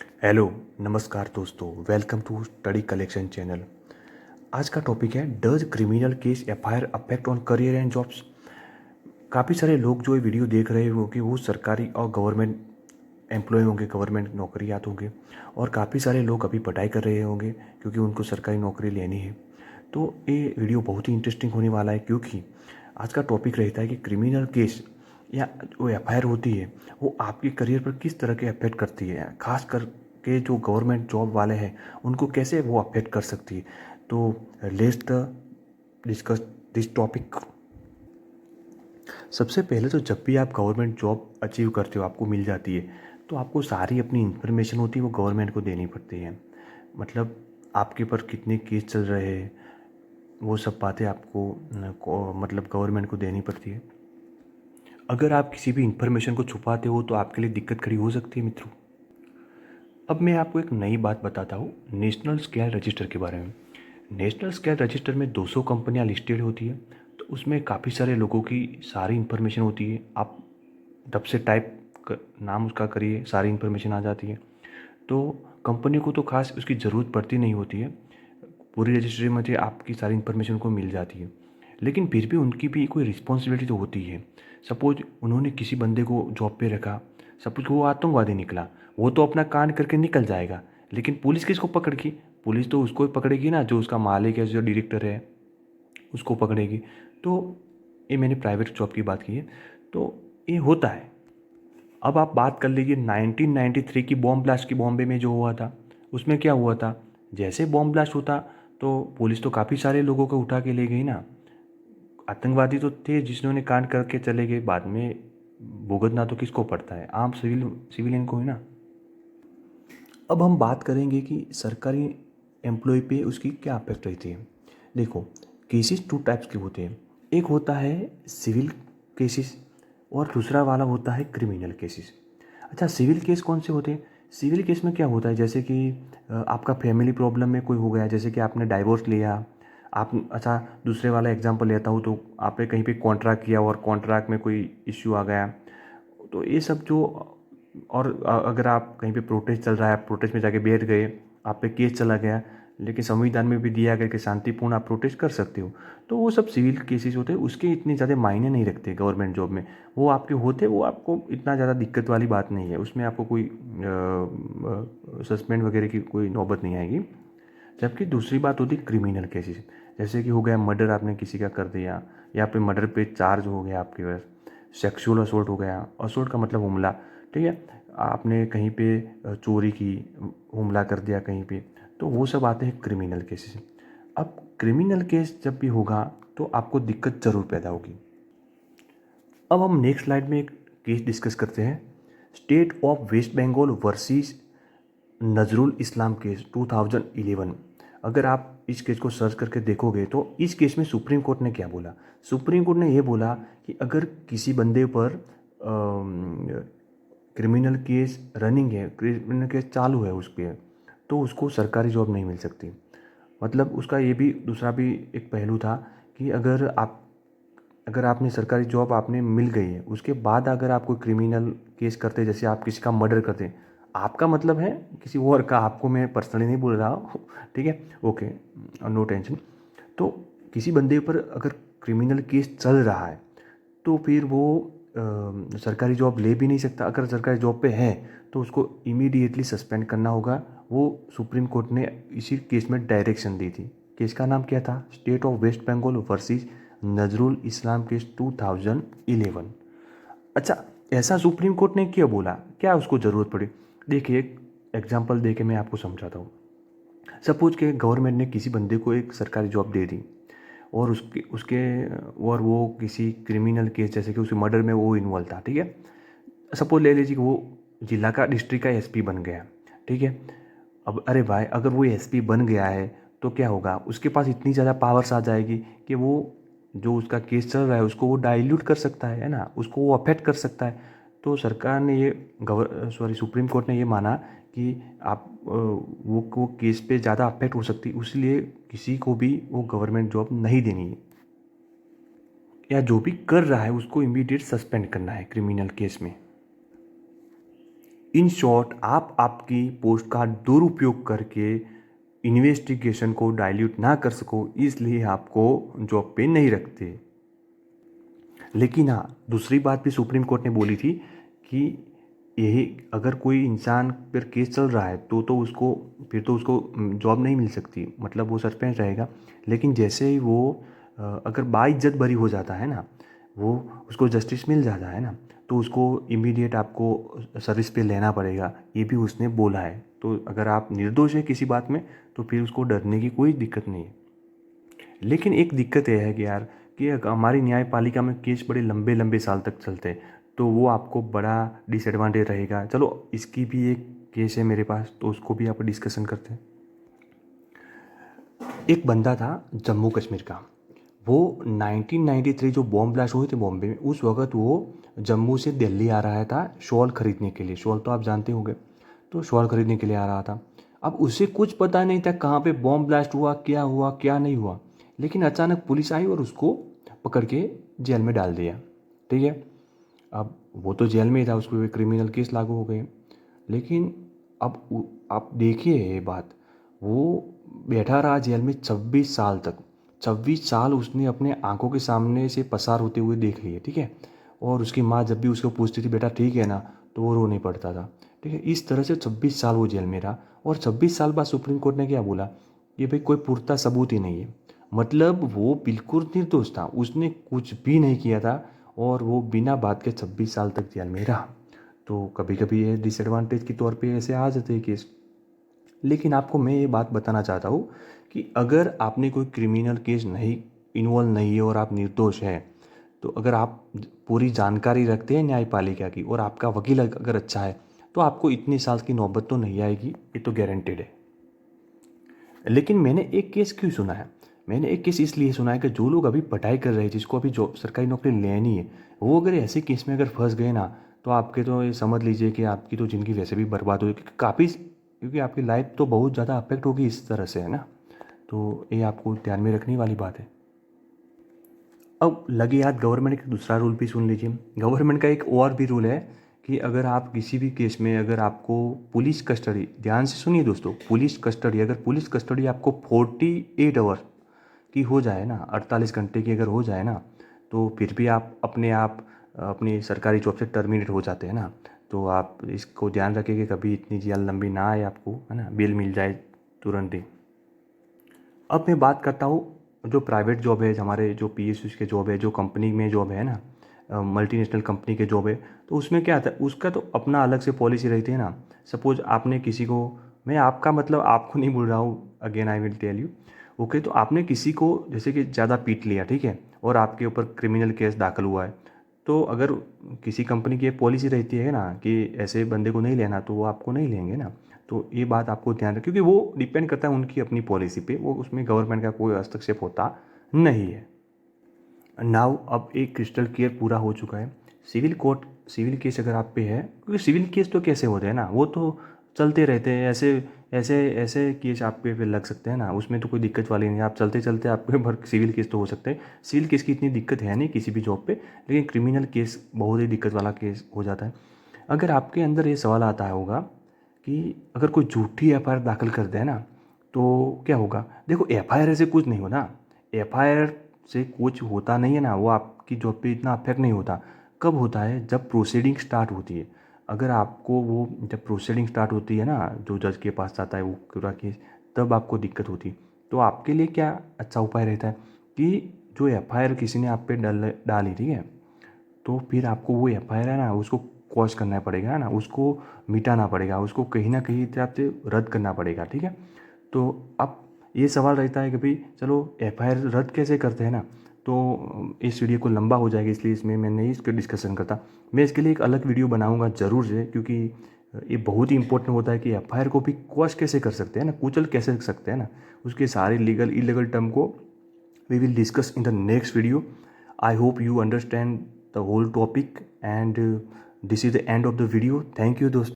Hello, नमस्कार दोस्तों, welcome to study collection channel. आज का टॉपिक है does criminal case FIR affect on career and jobs. काफ़ी सारे लोग जो ये वीडियो देख रहे होंगे वो सरकारी और गवर्नमेंट एम्प्लॉय होंगे, गवर्नमेंट नौकरियात होंगे, और काफ़ी सारे लोग अभी पढ़ाई कर रहे होंगे क्योंकि उनको सरकारी नौकरी लेनी है। तो ये वीडियो बहुत ही इंटरेस्टिंग होने वाला है क्योंकि आज का टॉपिक रहता है कि क्रिमिनल केस या जो एफआईआर होती है वो आपके करियर पर किस तरह के अफेक्ट करती है, खास करके जो गवर्नमेंट जॉब वाले हैं उनको कैसे वो अफेक्ट कर सकती है। तो let's the discuss this topic. सबसे पहले तो जब भी आप गवर्नमेंट जॉब अचीव करते हो, आपको मिल जाती है, तो आपको सारी अपनी इन्फॉर्मेशन होती है वो गवर्नमेंट को देनी पड़ती है। मतलब आपके पर कितने केस चल रहे हैं, वो सब बातें आपको मतलब गवर्नमेंट को देनी पड़ती है। अगर आप किसी भी इन्फॉर्मेशन को छुपाते हो तो आपके लिए दिक्कत खड़ी हो सकती है मित्रों। अब मैं आपको एक नई बात बताता हूँ नेशनल स्केल रजिस्टर के बारे में। नेशनल स्केल रजिस्टर में 200 कंपनियां लिस्टेड होती है, तो उसमें काफ़ी सारे लोगों की सारी इन्फॉर्मेशन होती है। आप तब से नाम उसका करिए, सारी इन्फॉर्मेशन आ जाती है। तो कंपनी को तो खास उसकी ज़रूरत पड़ती नहीं होती है, पूरी रजिस्ट्री में से आपकी सारी इन्फॉर्मेशन को मिल जाती है। लेकिन फिर भी उनकी भी कोई रिस्पॉन्सिबिलिटी तो होती है। सपोज उन्होंने किसी बंदे को जॉब पे रखा, सपोज वो आतंकवादी निकला, वो तो अपना कांड करके निकल जाएगा, लेकिन पुलिस किसको पकड़ेगी? पुलिस तो उसको ही पकड़ेगी ना, जो उसका मालिक है, जो डायरेक्टर है, उसको पकड़ेगी। तो ये मैंने प्राइवेट जॉब की बात की है, तो ये होता है। अब आप बात कर लीजिए 1993 की बॉम्ब ब्लास्ट की, बॉम्बे में जो हुआ था, उसमें क्या हुआ था? जैसे बॉम्ब ब्लास्ट होता तो पुलिस तो काफ़ी सारे लोगों को उठा के ले गई ना। आतंकवादी तो थे जिन्होंने कांड करके चले गए, बाद में भुगतना तो किसको पड़ता है? आम सिविलियन को ही ना। अब हम बात करेंगे कि सरकारी एम्प्लॉय पे उसकी क्या अफेक्ट रहती है। देखो, केसेस टू टाइप्स के होते हैं। एक होता है सिविल केसेस और दूसरा वाला होता है क्रिमिनल केसेस। अच्छा, सिविल केस कौन से होते हैं? सिविल केस में क्या होता है, जैसे कि आपका फैमिली प्रॉब्लम में कोई हो गया, जैसे कि आपने डाइवोर्स लिया। आप अच्छा, दूसरे वाला एग्जांपल लेता हूँ, तो आपने कहीं पे कॉन्ट्रैक्ट किया और कॉन्ट्रैक्ट में कोई इश्यू आ गया, तो ये सब जो, और अगर आप कहीं पे प्रोटेस्ट चल रहा है, आप प्रोटेस्ट में जाके बैठ गए, आप पे केस चला गया, लेकिन संविधान में भी दिया गया कि शांतिपूर्ण आप प्रोटेस्ट कर सकते हो, तो वो सब सिविल केसेस होते हैं। उसके इतने ज़्यादा मायने नहीं रखते गवर्नमेंट जॉब में। वो आपके होते, वो आपको इतना ज़्यादा दिक्कत वाली बात नहीं है, उसमें आपको कोई सस्पेंड वगैरह की कोई नौबत नहीं आएगी। जबकि दूसरी बात होती है क्रिमिनल केसेस। जैसे कि हो गया मर्डर, आपने किसी का कर दिया, या फिर मर्डर पे चार्ज हो गया आपके पास, सेक्सुअल असोल्ट हो गया, असोल्ट का मतलब हमला, ठीक है, आपने कहीं पे चोरी की, हमला कर दिया कहीं पे, तो वो सब आते हैं क्रिमिनल केसेस। अब क्रिमिनल केस जब भी होगा तो आपको दिक्कत ज़रूर पैदा होगी। अब हम नेक्स्ट स्लाइड में एक केस डिस्कस करते हैं, state of West Bengal versus Nazrul Islam case 2011। अगर आप इस केस को सर्च करके देखोगे तो इस केस में सुप्रीम कोर्ट ने क्या बोला। सुप्रीम कोर्ट ने ये बोला कि अगर किसी बंदे पर क्रिमिनल केस रनिंग है, क्रिमिनल केस चालू है उस पर, तो उसको सरकारी जॉब नहीं मिल सकती। मतलब उसका ये भी दूसरा भी एक पहलू था कि अगर आपने सरकारी जॉब आपने मिल गई है, उसके बाद अगर आप कोई क्रिमिनल केस करते, जैसे आप किसी का मर्डर करते, आपका मतलब है किसी और का, आपको मैं पर्सनली नहीं बोल रहा हूँ, ठीक है, ओके, नो टेंशन। तो किसी बंदे पर अगर क्रिमिनल केस चल रहा है तो फिर वो सरकारी जॉब ले भी नहीं सकता। अगर सरकारी जॉब पे है तो उसको इमीडिएटली सस्पेंड करना होगा। वो सुप्रीम कोर्ट ने इसी केस में डायरेक्शन दी थी। केस का नाम क्या था? State of West Bengal versus Nazrul Islam case 2011। अच्छा, ऐसा सुप्रीम कोर्ट ने क्यों बोला, क्या उसको ज़रूरत पड़ी? देखिए, एक एग्जांपल दे के मैं आपको समझाता हूँ। सपोज के गवर्नमेंट ने किसी बंदे को एक सरकारी जॉब दे दी, और उसके उसके और वो किसी क्रिमिनल केस, जैसे कि उसके मर्डर में वो इन्वॉल्व था, ठीक है। सपोज ले लीजिए कि वो जिला का, डिस्ट्रिक्ट का एसपी बन गया, ठीक है। अब अरे भाई, अगर वो एसपी बन गया है तो क्या होगा, उसके पास इतनी ज़्यादा पावर्स आ जाएगी कि वो जो उसका केस चल रहा है उसको वो डाइल्यूट कर सकता है ना, उसको वो अफेक्ट कर सकता है। तो सरकार ने ये सुप्रीम कोर्ट ने ये माना कि आप वो केस पे ज़्यादा अफेक्ट हो सकती, इसलिए किसी को भी वो गवर्नमेंट जॉब नहीं देनी है, या जो भी कर रहा है उसको इमीडिएट सस्पेंड करना है क्रिमिनल केस में। इन शॉर्ट आप आपकी पोस्ट का दुरुपयोग करके इन्वेस्टिगेशन को डाइल्यूट ना कर सको, इसलिए आपको जॉब पे नहीं रखते। लेकिन हाँ, दूसरी बात भी सुप्रीम कोर्ट ने बोली थी कि यही अगर कोई इंसान पर केस चल रहा है तो उसको फिर तो उसको जॉब नहीं मिल सकती, मतलब वो सस्पेंड रहेगा। लेकिन जैसे ही वो अगर बाइज्जत बरी हो जाता है ना, वो उसको जस्टिस मिल जाता है ना, तो उसको इमीडिएट आपको सर्विस पे लेना पड़ेगा, ये भी उसने बोला है। तो अगर आप निर्दोष है किसी बात में तो फिर उसको डरने की कोई दिक्कत नहीं है। लेकिन एक दिक्कत यह है कि यार कि हमारी न्यायपालिका में केस बड़े लंबे लंबे साल तक चलते हैं, तो वो आपको बड़ा डिसएडवांटेज रहेगा। चलो इसकी भी एक केस है मेरे पास, तो उसको भी आप डिस्कशन करते हैं। एक बंदा था जम्मू कश्मीर का, वो 1993 जो बॉम्ब ब्लास्ट हुए थे बॉम्बे में, उस वक्त वो जम्मू से दिल्ली आ रहा था शॉल खरीदने के लिए। शॉल तो आप जानते होंगे, तो शॉल खरीदने के लिए आ रहा था। अब उसे कुछ पता नहीं था कहाँ पे बॉम्ब ब्लास्ट हुआ क्या नहीं हुआ। लेकिन अचानक पुलिस आई और उसको पकड़ के जेल में डाल दिया। ठीक है, अब वो तो जेल में ही था, उसको कोई क्रिमिनल केस लागू हो गए। लेकिन आप देखिए ये बात, वो बैठा रहा जेल में 26 साल तक। 26 साल उसने अपने आंखों के सामने से पसार होते हुए देख लिए। ठीक है, और उसकी माँ जब भी उसको पूछती थी बेटा ठीक है ना, तो वो रो नहीं पड़ता था। ठीक है, इस तरह से 26 साल वो जेल में रहा। और 26 साल बाद सुप्रीम कोर्ट ने क्या बोला कि भाई कोई पुख्ता सबूत ही नहीं है। मतलब वो बिल्कुल निर्दोष था, उसने कुछ भी नहीं किया था, और वो बिना बात के 26 साल तक जेल में रहा। तो कभी कभी ये डिसएडवांटेज के तौर पे ऐसे आ जाते हैं केस। लेकिन आपको मैं ये बात बताना चाहता हूँ कि अगर आपने कोई क्रिमिनल केस नहीं इन्वॉल्व नहीं है और आप निर्दोष हैं, तो अगर आप पूरी जानकारी रखते हैं न्यायपालिका की और आपका वकील अगर अच्छा है, तो आपको इतने साल की नौबत तो नहीं आएगी, ये तो गारंटेड है। लेकिन मैंने एक केस क्यों सुना है, मैंने एक केस इसलिए सुना है कि जो लोग अभी पढ़ाई कर रहे हैं, जिसको अभी जॉब सरकारी नौकरी लेनी है, वो अगर ऐसे केस में अगर फंस गए ना, तो आपके तो ये समझ लीजिए कि आपकी तो ज़िंदगी वैसे भी बर्बाद होगी काफ़ी, क्योंकि आपकी लाइफ तो बहुत ज़्यादा अफेक्ट होगी इस तरह से, है ना। तो ये आपको ध्यान में रखने वाली बात है। अब लगे याद, गवर्नमेंट का दूसरा रूल भी सुन लीजिए। गवर्नमेंट का एक और भी रूल है कि अगर आप किसी भी केस में अगर आपको पुलिस कस्टडी, ध्यान से सुनिए दोस्तों, पुलिस कस्टडी, अगर पुलिस कस्टडी आपको 48 आवर की हो जाए ना, 48 घंटे की अगर हो जाए ना, तो फिर भी आप अपनी सरकारी जॉब से टर्मिनेट हो जाते हैं ना। तो आप इसको ध्यान रखें कि कभी इतनी जेल लंबी ना आए आपको, है ना, बेल मिल जाए तुरंत ही। अब मैं बात करता हूँ जो प्राइवेट जॉब है, हमारे जो PSUs के जॉब है, जो कंपनी में जॉब है ना, मल्टीनेशनल कंपनी के जॉब है, तो उसमें क्या आता है, उसका तो अपना अलग से पॉलिसी रहती है ना। सपोज आपने किसी को, मैं आपका मतलब आपको नहीं बोल रहा हूँ, again I will tell you. Okay, तो आपने किसी को जैसे कि ज़्यादा पीट लिया, ठीक है, और आपके ऊपर क्रिमिनल केस दाखिल हुआ है, तो अगर किसी कंपनी की पॉलिसी रहती है ना कि ऐसे बंदे को नहीं लेना, तो वो आपको नहीं लेंगे ना। तो ये बात आपको ध्यान रखें, क्योंकि वो डिपेंड करता है उनकी अपनी पॉलिसी पे, वो उसमें गवर्नमेंट का कोई हस्तक्षेप होता नहीं है। नाउ अब एक क्रिस्टल क्लियर पूरा हो चुका है। सिविल केस अगर आप पे है, क्योंकि सिविल केस तो कैसे होते हैं ना, वो तो चलते रहते हैं, ऐसे ऐसे ऐसे केस आप पे फिर लग सकते हैं ना, उसमें तो कोई दिक्कत वाली नहीं है, आप चलते चलते आपके भर सिविल केस तो हो सकते हैं। सिविल केस की इतनी दिक्कत है नहीं किसी भी जॉब पे, लेकिन क्रिमिनल केस बहुत ही दिक्कत वाला केस हो जाता है। अगर आपके अंदर ये सवाल आता होगा कि अगर कोई झूठी FIR दाखिल कर दे ना, तो क्या होगा, देखो FIR से कुछ नहीं होना, FIR से कुछ होता नहीं है ना, वो आपकी जॉब पे इतना अफेक्ट नहीं होता। कब होता है, जब प्रोसीडिंग स्टार्ट होती है। अगर आपको वो जब प्रोसीडिंग स्टार्ट होती है ना, जो जज के पास जाता है वो पूरा केस, तब आपको दिक्कत होती है। तो आपके लिए क्या अच्छा उपाय रहता है कि जो FIR किसी ने आप पे डाली, ठीक है, तो फिर आपको वो FIR है ना, उसको क्वॉश करना पड़ेगा, है ना, उसको मिटाना पड़ेगा, उसको कहीं ना कहीं तरफ से रद्द करना पड़ेगा। ठीक है, तो अब ये सवाल रहता है कि भाई चलो FIR रद्द कैसे करते हैं ना, तो इस वीडियो को लंबा हो जाएगा, इसलिए इसमें मैं नहीं इसके डिस्कशन करता। मैं इसके लिए एक अलग वीडियो बनाऊंगा ज़रूर से, क्योंकि ये बहुत ही इंपॉर्टेंट होता है कि FIR को भी क्वॉश कैसे कर सकते हैं ना, कुचल कैसे कर सकते हैं ना, उसके सारे लीगल इलीगल टर्म को we will discuss in the next video. I hope you understand the whole topic, and this is the end of the video. Thank you दोस्तों।